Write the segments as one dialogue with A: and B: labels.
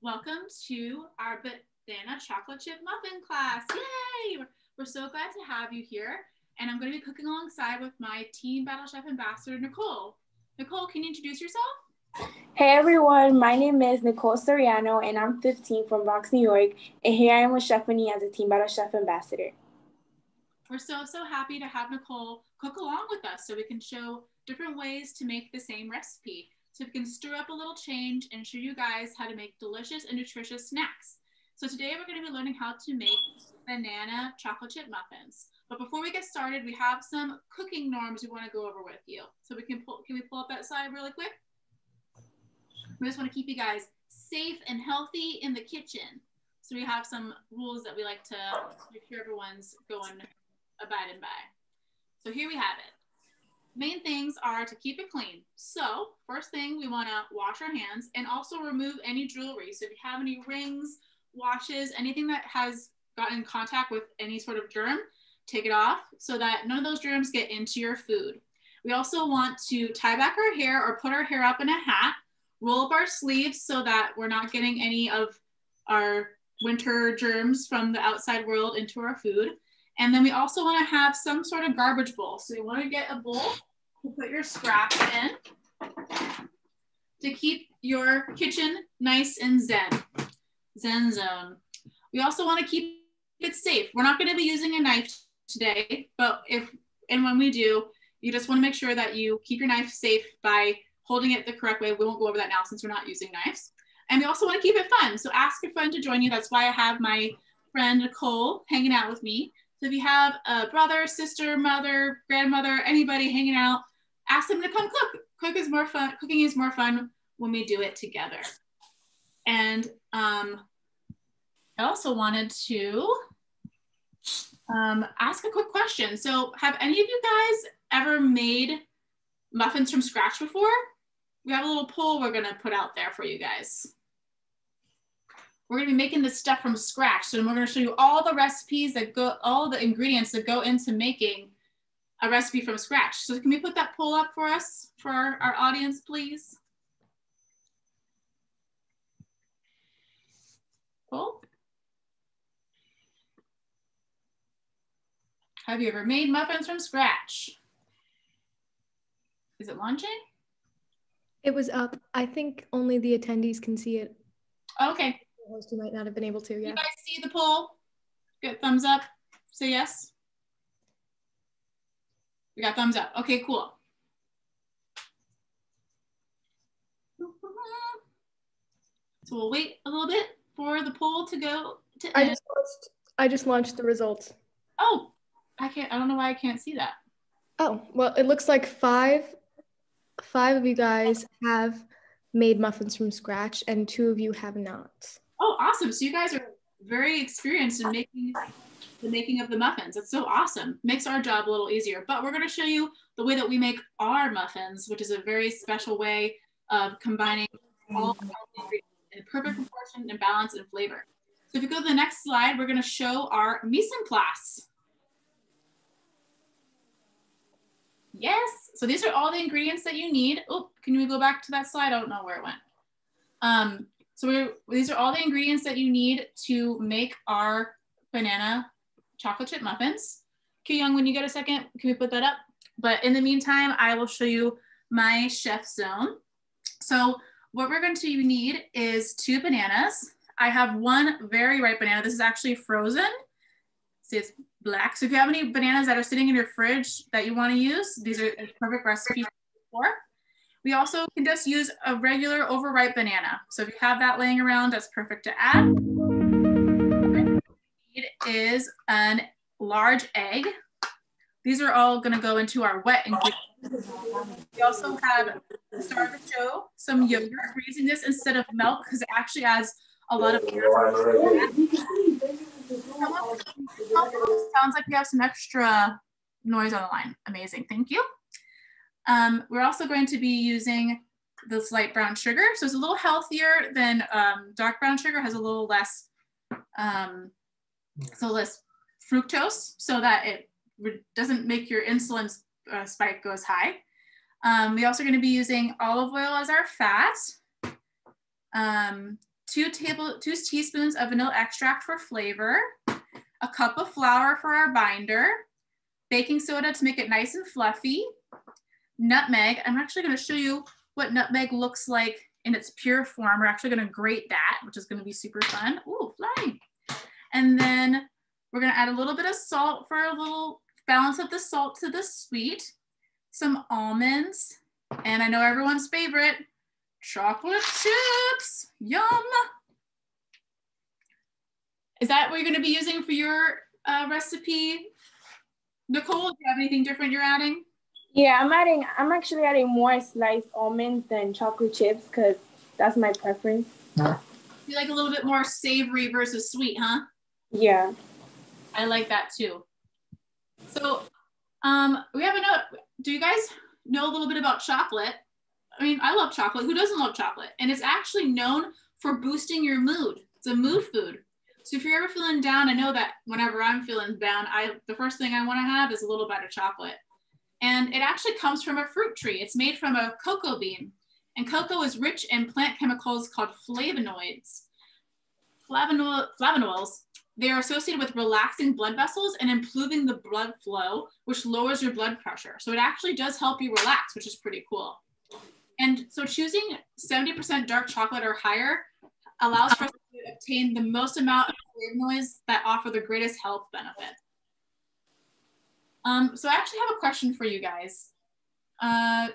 A: Welcome to our Banana Chocolate Chip Muffin class. Yay! We're so glad to have you here. And I'm going to be cooking alongside with my Teen Battle Chef Ambassador, Nicole. Nicole, can you introduce yourself?
B: Hey everyone, my name is Nicole Soriano and I'm 15 from Bronx, New York. And here I am with Stephanie as a Teen Battle Chef Ambassador.
A: We're so happy to have Nicole cook along with us so we can show different ways to make the same recipe. So we can stir up a little change and show you guys how to make delicious and nutritious snacks. So today we're going to be learning how to make banana chocolate chip muffins. But before we get started, we have some cooking norms we want to go over with you. So can we pull up that slide really quick? We just want to keep you guys safe and healthy in the kitchen. So we have some rules that we like to make sure everyone's abiding by. So here we have it. Main things are to keep it clean. So first thing, we want to wash our hands and also remove any jewelry. So if you have any rings, watches, anything that has gotten in contact with any sort of germ, take it off so that none of those germs get into your food. We also want to tie back our hair or put our hair up in a hat, roll up our sleeves so that we're not getting any of our winter germs from the outside world into our food. And then we also want to have some sort of garbage bowl. So you want to get a bowl to put your scraps in to keep your kitchen nice and zen zone. We also want to keep it safe. We're not going to be using a knife today, but when we do, you just want to make sure that you keep your knife safe by holding it the correct way. We won't go over that now since we're not using knives. And we also want to keep it fun. So ask a friend to join you. That's why I have my friend Nicole hanging out with me. So if you have a brother, sister, mother, grandmother, anybody hanging out, ask them to come cook. Cooking is more fun when we do it together. And I also wanted to ask a quick question. So have any of you guys ever made muffins from scratch before? We have a little poll we're gonna put out there for you guys. We're gonna be making this stuff from scratch. So we're gonna show you all the recipes all the ingredients that go into making a recipe from scratch. So can we put that poll up for us, for our audience, please? Poll. Have you ever made muffins from scratch? Is it launching?
C: It was up. I think only the attendees can see it.
A: Okay.
C: The host might not have been able to, yeah.
A: You guys see the poll? Good, thumbs up, say yes. We got thumbs up, okay, cool. So we'll wait a little bit for the poll to go to end.
C: I just launched the results.
A: Oh, I don't know why I can't see that.
C: Oh, well, it looks like five of you guys have made muffins from scratch and 2 of you have not.
A: Oh, awesome. So you guys are very experienced in the making of the muffins. That's so awesome. Makes our job a little easier. But we're going to show you the way that we make our muffins, which is a very special way of combining all the ingredients in perfect proportion and balance and flavor. So if you go to the next slide, we're going to show our mise en place. Yes, so these are all the ingredients that you need. Oh, can we go back to that slide? I don't know where it went. These are all the ingredients that you need to make our banana chocolate chip muffins. Okay, Young, when you get a second, can we put that up? But in the meantime, I will show you my chef zone. So what we're going to need is 2 bananas. I have 1 very ripe banana. This is actually frozen. See, it's black. So if you have any bananas that are sitting in your fridge that you want to use, these are a perfect recipe for. We also can just use a regular overripe banana. So if you have that laying around, that's perfect to add. What we need is a large egg. These are all going to go into our wet ingredients. We also have the star of the show, some yogurt. We're using this instead of milk because it actually adds a lot of sounds like we have some extra noise on the line. Amazing, thank you. We're also going to be using this light brown sugar. So it's a little healthier than dark brown sugar, has a little less, less fructose so that it doesn't make your insulin spike goes high. We also are going to be using olive oil as our fat. 2 teaspoons of vanilla extract for flavor, a cup of flour for our binder, baking soda to make it nice and fluffy, nutmeg. I'm actually going to show you what nutmeg looks like in its pure form. We're actually going to grate that, which is going to be super fun. Ooh, flying. And then we're going to add a little bit of salt for a little balance of the salt to the sweet, some almonds, and I know everyone's favorite, chocolate chips. Yum. Is that what you're going to be using for your recipe, Nicole? Do you have anything different you're adding?
B: Yeah, I'm actually adding more sliced almonds than chocolate chips because that's my preference.
A: You like a little bit more savory versus sweet, huh?
B: Yeah.
A: I like that too. So we have a note. Do you guys know a little bit about chocolate? I mean, I love chocolate. Who doesn't love chocolate? And it's actually known for boosting your mood. It's a mood food. So if you're ever feeling down, I know that whenever I'm feeling down, the first thing I want to have is a little bite of chocolate. And it actually comes from a fruit tree. It's made from a cocoa bean. And cocoa is rich in plant chemicals called flavonoids. Flavonols, they are associated with relaxing blood vessels and improving the blood flow, which lowers your blood pressure. So it actually does help you relax, which is pretty cool. And so choosing 70% dark chocolate or higher allows for us to obtain the most amount of flavonoids that offer the greatest health benefit. So I actually have a question for you guys. Do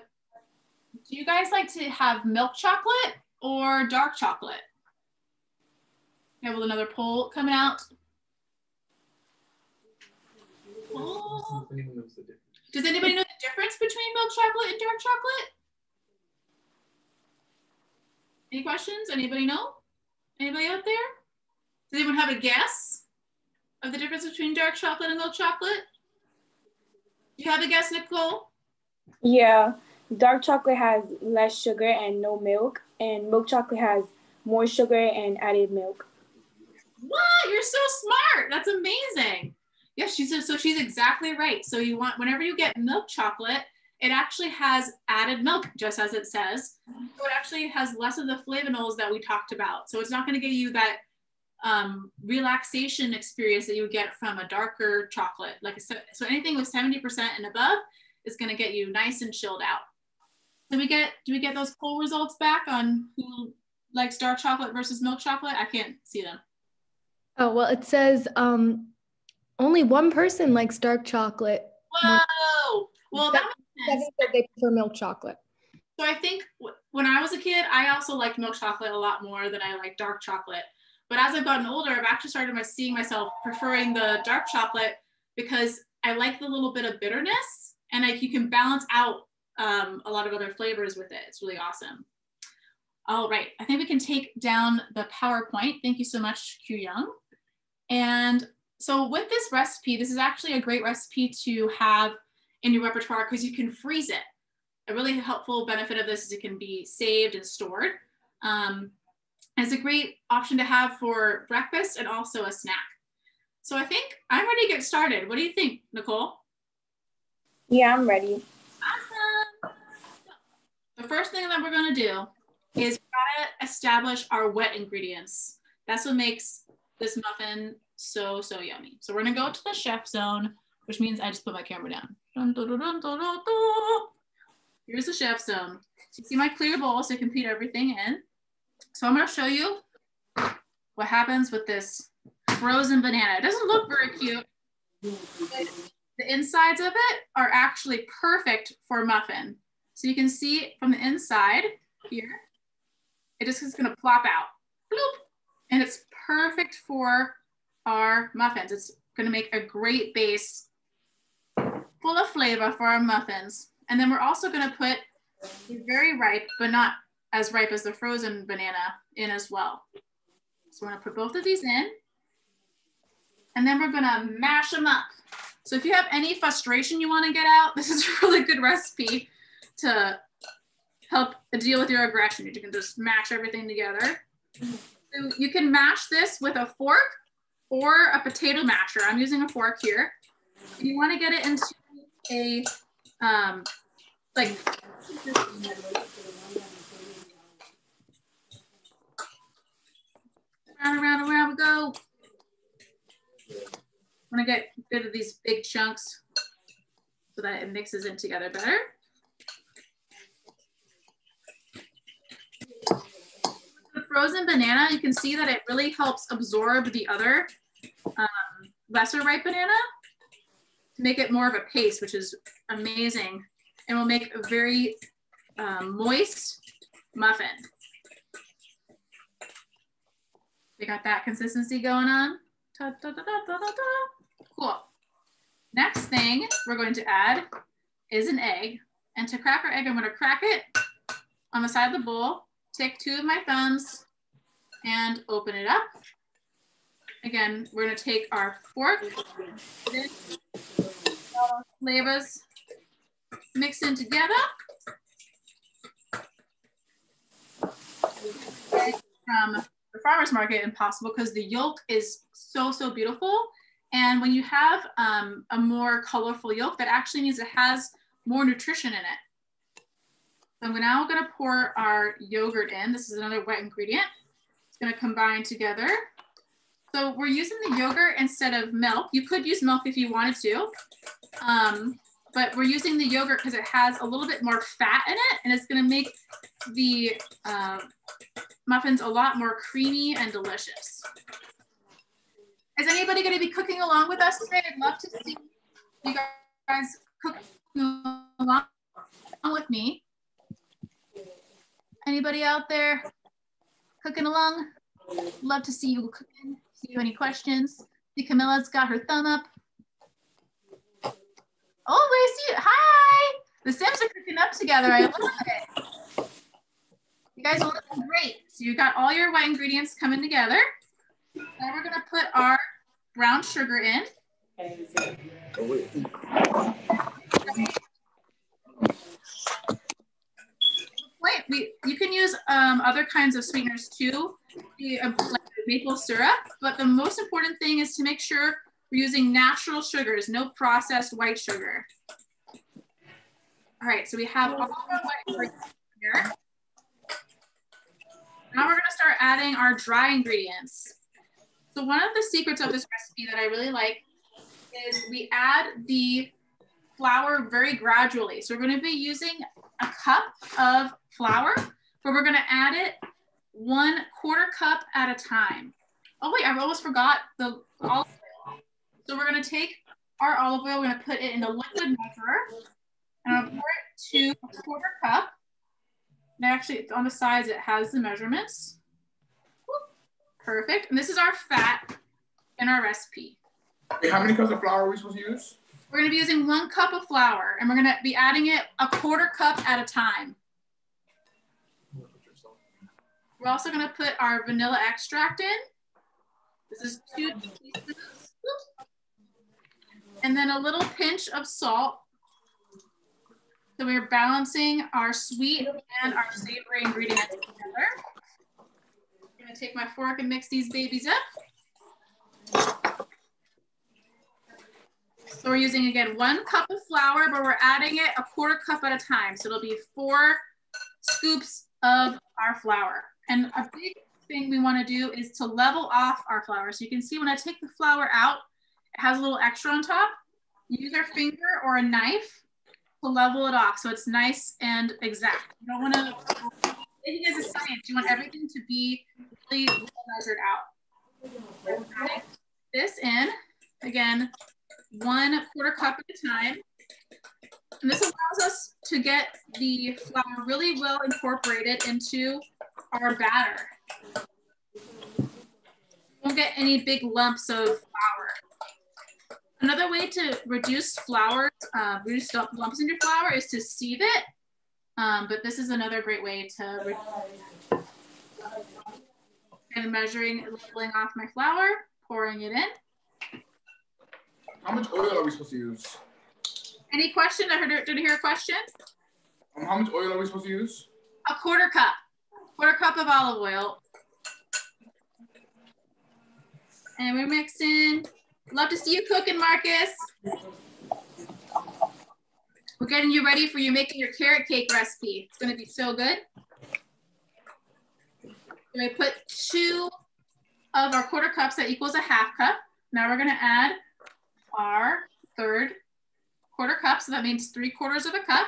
A: you guys like to have milk chocolate or dark chocolate? We have another poll coming out. Oh. Does anybody know the difference between milk chocolate and dark chocolate? Any questions? Anybody know? Anybody out there? Does anyone have a guess of the difference between dark chocolate and milk chocolate? Do you have a guess, Nicole?
B: Yeah, dark chocolate has less sugar and no milk, and milk chocolate has more sugar and added milk.
A: What? You're so smart. That's amazing. Yes, so she's exactly right. So you want, whenever you get milk chocolate, it actually has added milk, just as it says. So it actually has less of the flavonols that we talked about. So it's not going to give you that relaxation experience that you would get from a darker chocolate. Like I said, so anything with 70% and above is going to get you nice and chilled out. Do we get those poll results back on who likes dark chocolate versus milk chocolate? I can't see them.
C: Oh, well, it says only one person likes dark chocolate.
A: Whoa! Well, that makes sense.
C: They prefer milk chocolate.
A: So I think when I was a kid, I also liked milk chocolate a lot more than I like dark chocolate. But as I've gotten older, I've actually started seeing myself preferring the dark chocolate because I like the little bit of bitterness, and like you can balance out a lot of other flavors with it. It's really awesome. All right, I think we can take down the PowerPoint. Thank you so much, Q Young. And so with this recipe, this is actually a great recipe to have in your repertoire because you can freeze it. A really helpful benefit of this is it can be saved and stored. It's a great option to have for breakfast and also a snack. So I think I'm ready to get started. What do you think, Nicole?
B: Yeah, I'm ready.
A: Awesome. The first thing that we're going to do is we gotta establish our wet ingredients. That's what makes this muffin so yummy. So we're gonna go to the chef zone, which means I just put my camera down. Dun, dun, dun, dun, dun, dun, dun. Here's the chef zone. So you see my clear bowl, so you can put everything in. So I'm gonna show you what happens with this frozen banana. It doesn't look very cute, but the insides of it are actually perfect for a muffin. So you can see from the inside here, it just is gonna plop out, bloop, and it's perfect for our muffins. It's gonna make a great base full of flavor for our muffins. And then we're also gonna put the very ripe, but not as ripe as the frozen banana in as well. So we're gonna put both of these in, and then we're gonna mash them up. So if you have any frustration you wanna get out, this is a really good recipe to help deal with your aggression. You can just mash everything together. So you can mash this with a fork or a potato masher. I'm using a fork here. If you want to get it into a go. I'm gonna get rid of these big chunks so that it mixes in together better. The frozen banana, you can see that it really helps absorb the other lesser ripe banana to make it more of a paste, which is amazing, and will make a very moist muffin. We got that consistency going on. Da, da, da, da, da, da, da. Cool. Next thing we're going to add is an egg. And to crack our egg, I'm going to crack it on the side of the bowl, take 2 of my thumbs and open it up. Again, we're going to take our fork, all those flavors mix in together. From the farmer's market, impossible, because the yolk is so beautiful, and when you have a more colorful yolk, that actually means it has more nutrition in it. So I'm now going to pour our yogurt in. This is another wet ingredient. It's going to combine together. So we're using the yogurt instead of milk. You could use milk if you wanted to, but we're using the yogurt because it has a little bit more fat in it, and it's going to make the muffins a lot more creamy and delicious. Is anybody going to be cooking along with us today? I'd love to see you guys cooking along with me. Anybody out there cooking along? Love to see you cooking. See you any questions? See, Camilla's got her thumb up. Oh, we see you. Hi. The Sims are cooking up together. I love it. You guys are looking great. So you got all your wet ingredients coming together. Now we're gonna put our brown sugar in. You can use other kinds of sweeteners too, like maple syrup, but the most important thing is to make sure we're using natural sugars, no processed white sugar. All right, so we have all of our wet ingredients here. Now we're gonna start adding our dry ingredients. So one of the secrets of this recipe that I really like is we add the flour very gradually. So we're gonna be using a cup of flour, but we're gonna add it 1/4 cup at a time. Oh wait, I almost forgot the olive oil. So we're gonna take our olive oil, we're gonna put it in a liquid measurer, and I'll pour it to 1/4 cup. And actually, on the sides, it has the measurements. Perfect. And this is our fat in our recipe.
D: Hey, how many cups of flour are we supposed to use?
A: We're going to be using 1 cup of flour, and we're going to be adding it 1/4 cup at a time. We're also going to put our vanilla extract in. This is 2 teaspoons. And then a little pinch of salt. So we're balancing our sweet and our savory ingredients together. I'm gonna take my fork and mix these babies up. So we're using, again, 1 cup of flour, but we're adding it 1/4 cup at a time. So it'll be 4 scoops of our flour. And a big thing we wanna do is to level off our flour. So you can see when I take the flour out, it has a little extra on top. Use your finger or a knife to level it off so it's nice and exact. You don't want to, it is a science. You want everything to be really measured out. Add this in, again, 1/4 cup at a time. And this allows us to get the flour really well incorporated into our batter. You won't get any big lumps of flour. Another way to reduce reduce lumps in your flour is to sieve it. But this is another great way to reduce. And measuring, leveling off my flour, pouring it in.
D: How much oil are we supposed to use?
A: Any question? Did you hear a question?
D: How much oil are we supposed to use?
A: 1/4 cup. 1/4 cup of olive oil. And we're mixing. Love to see you cooking, Marcus. We're getting you ready for you making your carrot cake recipe. It's gonna be so good. So we put 2 of our quarter cups, that equals a half cup. Now we're gonna add our third quarter cup, so that means 3/4 of a cup.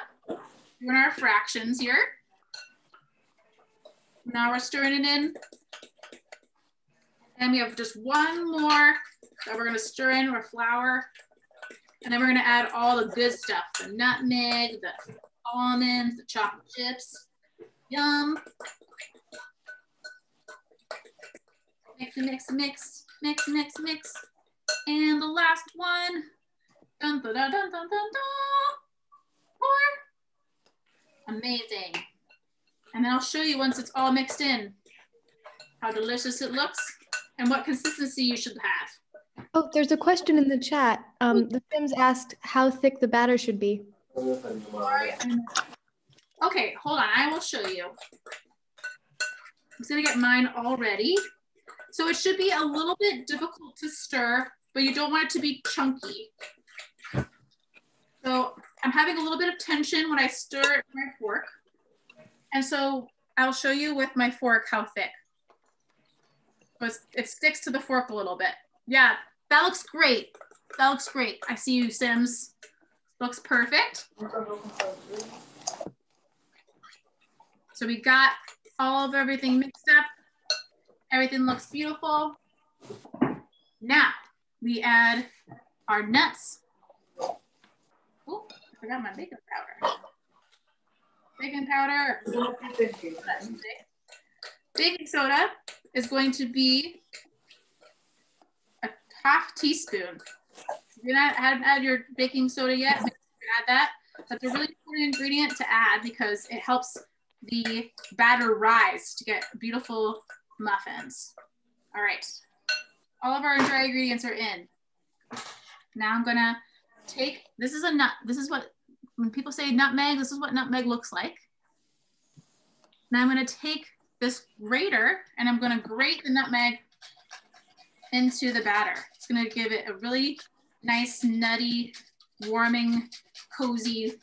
A: Doing our fractions here. Now we're stirring it in. And we have just one more that we're gonna stir in, our flour. And then we're gonna add all the good stuff, the nutmeg, the almonds, the chocolate chips. Yum. Mix, mix, mix, mix, mix, mix. And the last one. Dun, dun, dun, dun, dun, dun, dun. Amazing. And then I'll show you once it's all mixed in how delicious it looks and what consistency you should have.
C: Oh, there's a question in the chat. The Sims asked how thick the batter should be.
A: Okay, hold on, I will show you. I'm just gonna get mine all ready. So it should be a little bit difficult to stir, but you don't want it to be chunky. So I'm having a little bit of tension when I stir it with my fork. And so I'll show you with my fork how thick. But it sticks to the fork a little bit. Yeah, that looks great. That looks great. I see you, Sims. Looks perfect. So we got all of everything mixed up. Everything looks beautiful. Now we add our nuts. Oh, I forgot my baking powder. Baking powder. Baking soda is going to be a 1/2 teaspoon. If you're not add your baking soda yet, make sure you add that. That's a really important ingredient to add because it helps the batter rise to get beautiful muffins. All right, all of our dry ingredients are in. Now I'm gonna take, this is a nut, this is what, when people say nutmeg, this is what nutmeg looks like. Now I'm gonna take this grater and I'm gonna grate the nutmeg into the batter. It's gonna give it a really nice, nutty, warming, cozy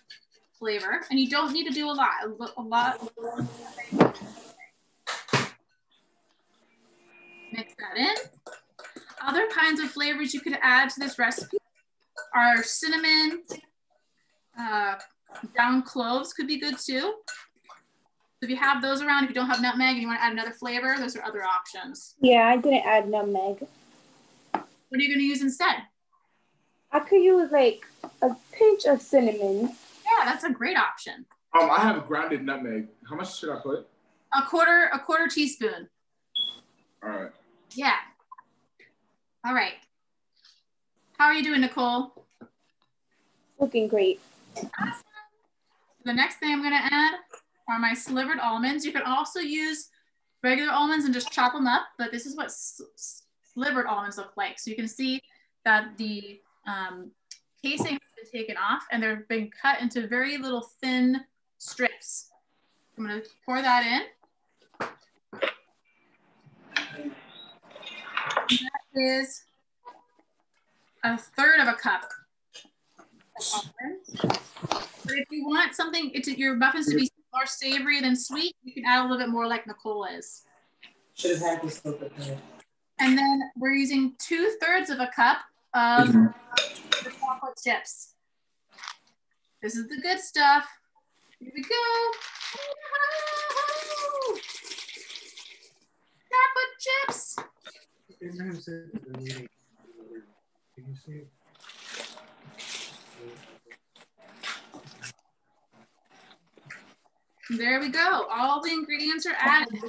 A: flavor. And you don't need to do a lot. Mix that in. Other kinds of flavors you could add to this recipe are cinnamon, ground cloves could be good too. So if you have those around, if you don't have nutmeg and you want to add another flavor, those are other options.
B: Yeah, I didn't add nutmeg.
A: What are you going to use instead?
B: I could use like a pinch of cinnamon.
A: Yeah, that's a great option.
D: I have grounded nutmeg. How much should I put?
A: A quarter teaspoon.
D: All right.
A: Yeah. All right. How are you doing, Nicole?
B: Looking great.
A: Awesome. The next thing I'm going to add are my slivered almonds. You can also use regular almonds and just chop them up, but this is what slivered almonds look like. So you can see that the casing has been taken off and they're being cut into very little thin strips. I'm going to pour that in. That is 1/3 of a cup of almonds. But if you want something, your muffins to be more savory than sweet, you can add a little bit more like Nicole is.
E: Should have had this little bit.
A: And then we're using 2/3 of a cup of the chocolate chips. This is the good stuff. Here we go. Chocolate chips. There we go. All the ingredients are added.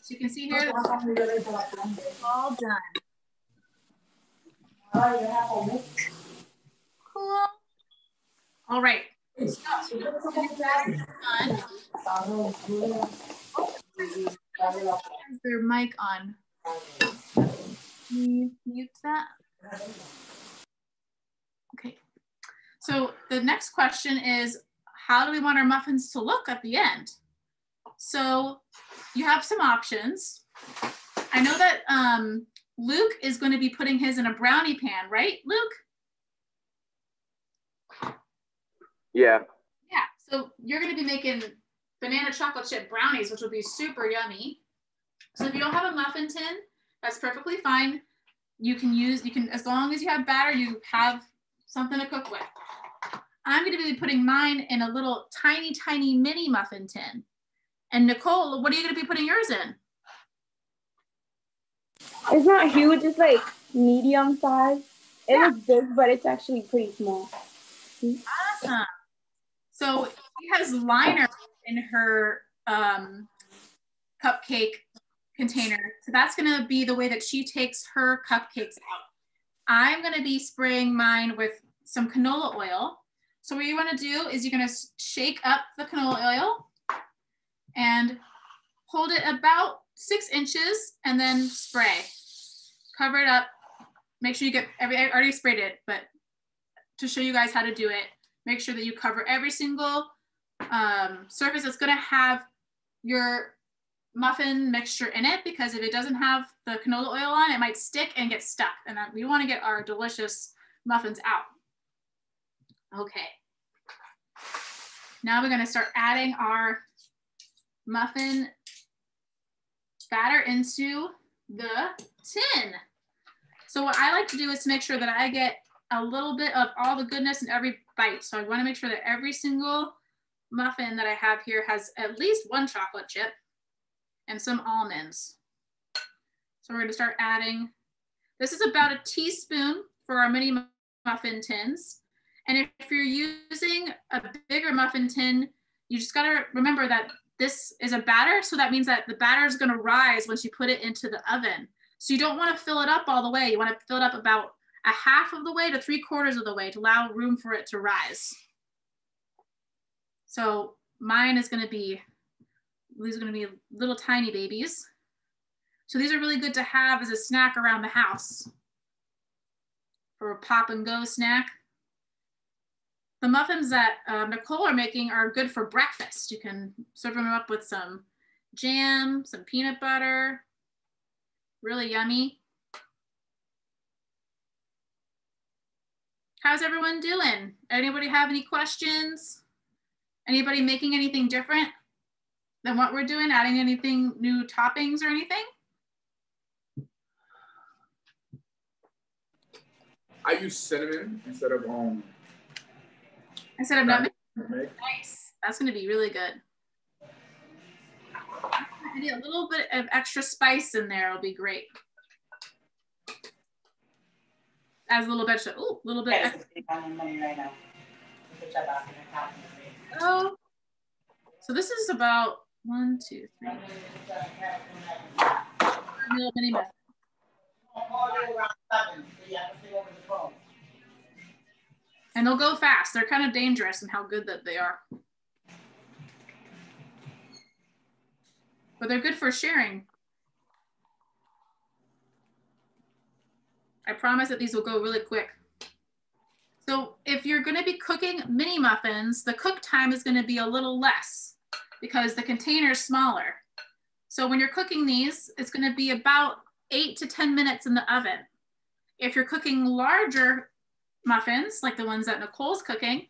A: So you can see here, it's all done. Cool. All right. So, done. Is their mic on? Can you mute that? Okay. So the next question is, how do we want our muffins to look at the end? So you have some options. I know that Luke is going to be putting his in a brownie pan, right, Luke?
F: Yeah.
A: Yeah, so you're going to be making banana chocolate chip brownies, which will be super yummy. So if you don't have a muffin tin, that's perfectly fine. You can, as long as you have batter, you have something to cook with. I'm gonna be putting mine in a little tiny, tiny mini muffin tin. And Nicole, what are you gonna be putting yours in?
B: It's not huge, it's like medium size. It looks big, but it's actually pretty small.
A: Awesome. So she has liner in her cupcake container. So that's gonna be the way that she takes her cupcakes out. I'm gonna be spraying mine with some canola oil. So what you wanna do is you're gonna shake up the canola oil and hold it about 6 inches and then spray. Cover it up. Make sure you get I already sprayed it, but to show you guys how to do it, make sure that you cover every single surface that's gonna have your muffin mixture in it, because if it doesn't have the canola oil on, it might stick and get stuck. And we wanna get our delicious muffins out. Okay. Now we're gonna start adding our muffin batter into the tin. So what I like to do is to make sure that I get a little bit of all the goodness in every bite. So I want to make sure that every single muffin that I have here has at least one chocolate chip and some almonds. So we're going to start adding, this is about a teaspoon for our mini muffin tins. And if you're using a bigger muffin tin, you just got to remember that this is a batter. So that means that the batter is going to rise once you put it into the oven. So you don't want to fill it up all the way. You want to fill it up about a half of the way to 3/4 of the way to allow room for it to rise. So mine is going to be, these are going to be little tiny babies. So these are really good to have as a snack around the house for a pop and go snack. The muffins that Nicole are making are good for breakfast. You can serve them up with some jam, some peanut butter, really yummy. How's everyone doing? Anybody have any questions? Anybody making anything different than what we're doing? Adding anything, new toppings or anything?
D: I use cinnamon instead of
A: nutmeg?
D: nutmeg.
A: Nice. That's gonna be really good. Maybe a little bit of extra spice in there will be great. As a little bit, ooh, a little bit extra. Oh, so this is about 1, 2, 3. Mini muffin. And they'll go fast. They're kind of dangerous in how good that they are. But they're good for sharing. I promise that these will go really quick. So if you're going to be cooking mini muffins, the cook time is going to be a little less because the container is smaller. So when you're cooking these, it's going to be about 8 to 10 minutes in the oven. If you're cooking larger muffins, like the ones that Nicole's cooking,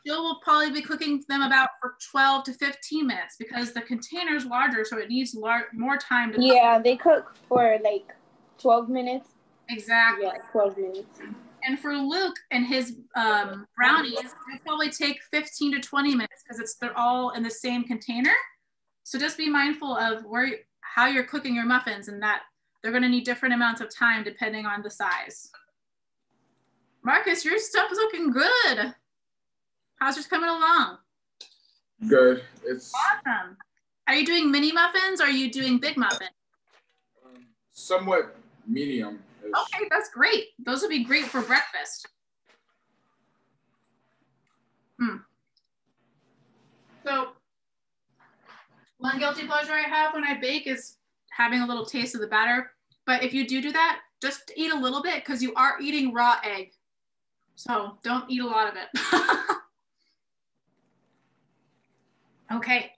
A: Jill will probably be cooking them about for 12 to 15 minutes because the container is larger, so it needs more time to cook.
B: Yeah, they cook for like 12 minutes.
A: Exactly.
B: Yeah, 12 minutes.
A: And for Luke and his brownies, it'll probably take 15 to 20 minutes because they're all in the same container. So just be mindful of how you're cooking your muffins and that they're going to need different amounts of time depending on the size. Marcus, your stuff is looking good. How's yours coming along?
D: Good. It's
A: awesome. Are you doing mini muffins or are you doing big muffins?
D: Somewhat medium.
A: Okay, that's great. Those would be great for breakfast. So one guilty pleasure I have when I bake is having a little taste of the batter. But if you do that, just eat a little bit because you are eating raw egg. So don't eat a lot of it. Okay.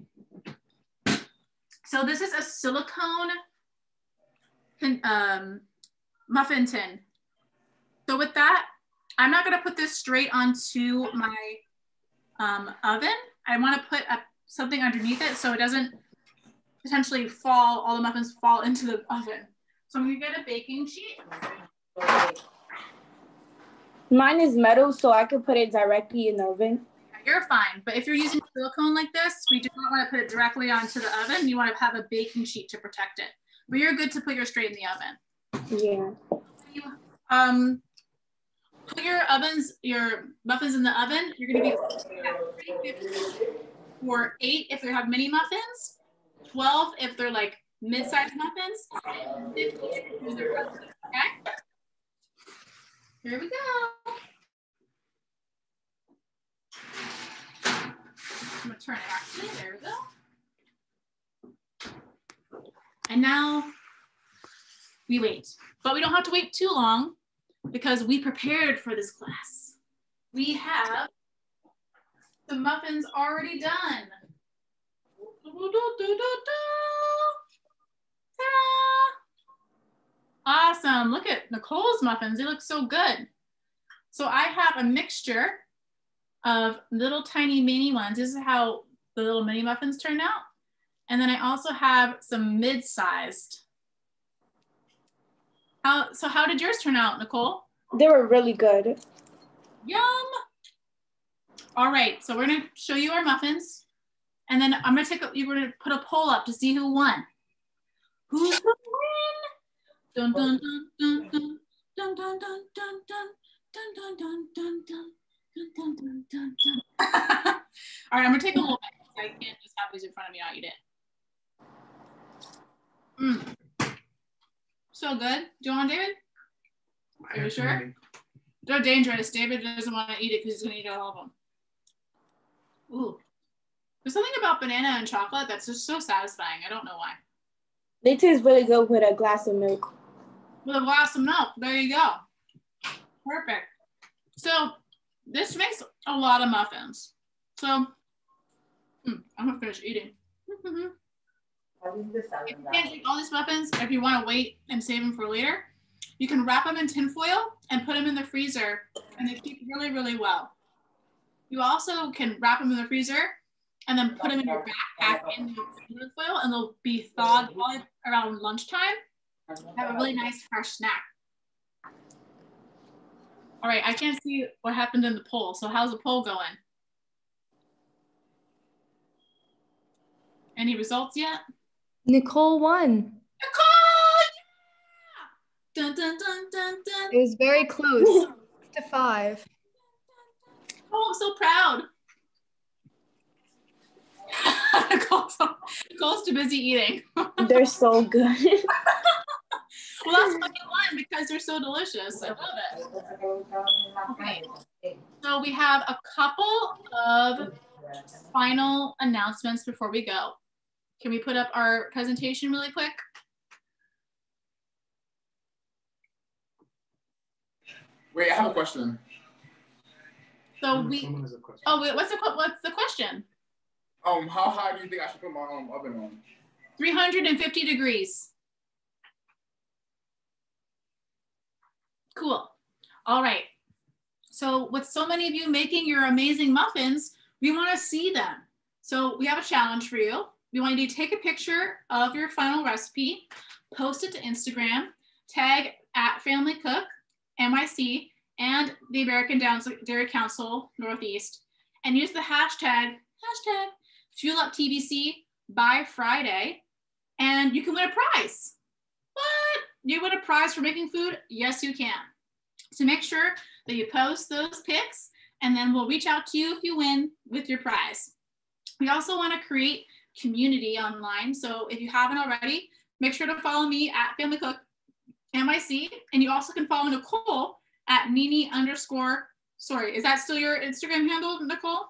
A: So this is a silicone muffin tin. So with that, I'm not gonna put this straight onto my oven. I wanna put a something underneath it so it doesn't potentially fall, all the muffins fall into the oven. So I'm gonna get a baking sheet.
B: Mine is metal, so I could put it directly in the oven.
A: You're fine, but if you're using silicone like this, we do not want to put it directly onto the oven. You want to have a baking sheet to protect it. But you're good to put yours straight in the oven.
B: Yeah.
A: Put your muffins in the oven. You're going to be at 350 for 8 if they have mini muffins, 12 if they're like mid-sized muffins, and 50 if they're okay? Here we go. I'm gonna turn it actually, there we go. And now we wait, but we don't have to wait too long because we prepared for this class. We have the muffins already done. Awesome, look at Nicole's muffins, they look so good. So I have a mixture of little tiny mini ones. This is how the little mini muffins turn out. And then I also have some mid-sized. So how did yours turn out, Nicole?
B: They were really good.
A: Yum. All right, so we're gonna show you our muffins. And then I'm gonna you're gonna put a poll up to see who won. Who's gonna win? Dun, dun, dun, dun, dun, dun, dun, dun, dun, dun, dun, dun, dun, dun. Dun, dun, dun, dun, dun. All right, I'm gonna take a little bit because I can't just have these in front of me. I'll eat it. So good. Do you want, David? Are you sure? They're dangerous. David doesn't want to eat it because he's gonna eat all of them. Ooh. There's something about banana and chocolate that's just so satisfying. I don't know why.
B: They taste really good with a glass of milk.
A: With a glass of milk. There you go. Perfect. So this makes a lot of muffins. So I'm gonna finish eating. If you can't eat all these muffins, if you want to wait and save them for later, you can wrap them in tin foil and put them in the freezer, and they keep really, really well. You also can wrap them in the freezer and then put them in your backpack in the tin foil, and they'll be thawed around lunchtime. Have a really nice fresh snack. All right, I can't see what happened in the poll. So how's the poll going? Any results yet?
C: Nicole won.
A: Nicole! Yeah! Dun, dun, dun, dun, dun.
C: It was very close. 6-5.
A: Oh, I'm so proud. Nicole's too busy eating.
B: They're so good.
A: Well, that's why you won, because they're so delicious. I love it. Okay. So we have a couple of final announcements before we go. Can we put up our presentation really quick?
D: Wait, I have a question.
A: So oh wait, what's the question?
D: How high do you think I should put my oven on?
A: 350 degrees. Cool. All right. So with so many of you making your amazing muffins, we want to see them. So we have a challenge for you. We want you to take a picture of your final recipe, post it to Instagram, tag @FamilyCook, NYC, and the American Dairy Council Northeast, and use the hashtag FuelUpTBC by Friday, and you can win a prize. What? You win a prize for making food? Yes, you can. So make sure that you post those pics, and then we'll reach out to you if you win with your prize. We also want to create community online. So if you haven't already, make sure to follow me @FamilyCook NYC, and you also can follow Nicole @Nini_. Sorry, is that still your Instagram handle, Nicole?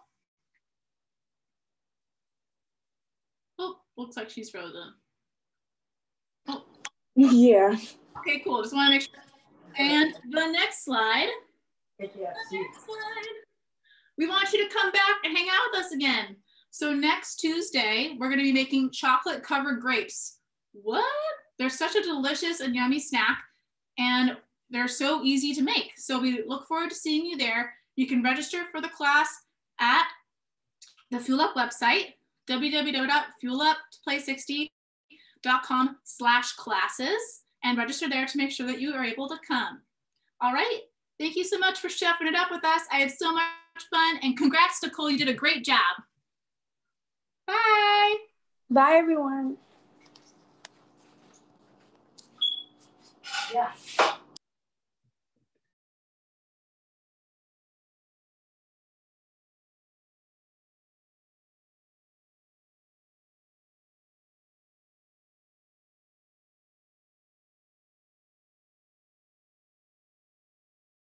A: Oh, looks like she's frozen. Oh.
B: Yeah.
A: Okay, cool. Just want to make sure. And the next slide. We want you to come back and hang out with us again. So next Tuesday, we're going to be making chocolate covered grapes. What? They're such a delicious and yummy snack, and they're so easy to make. So we look forward to seeing you there. You can register for the class at the Fuel Up website, www.fueluptoplay60.com/classes and register there to make sure that you are able to come. All right. Thank you so much for chefing it up with us. I had so much fun, and congrats, Nicole. You did a great job. Bye.
B: Bye, everyone.
E: Yeah.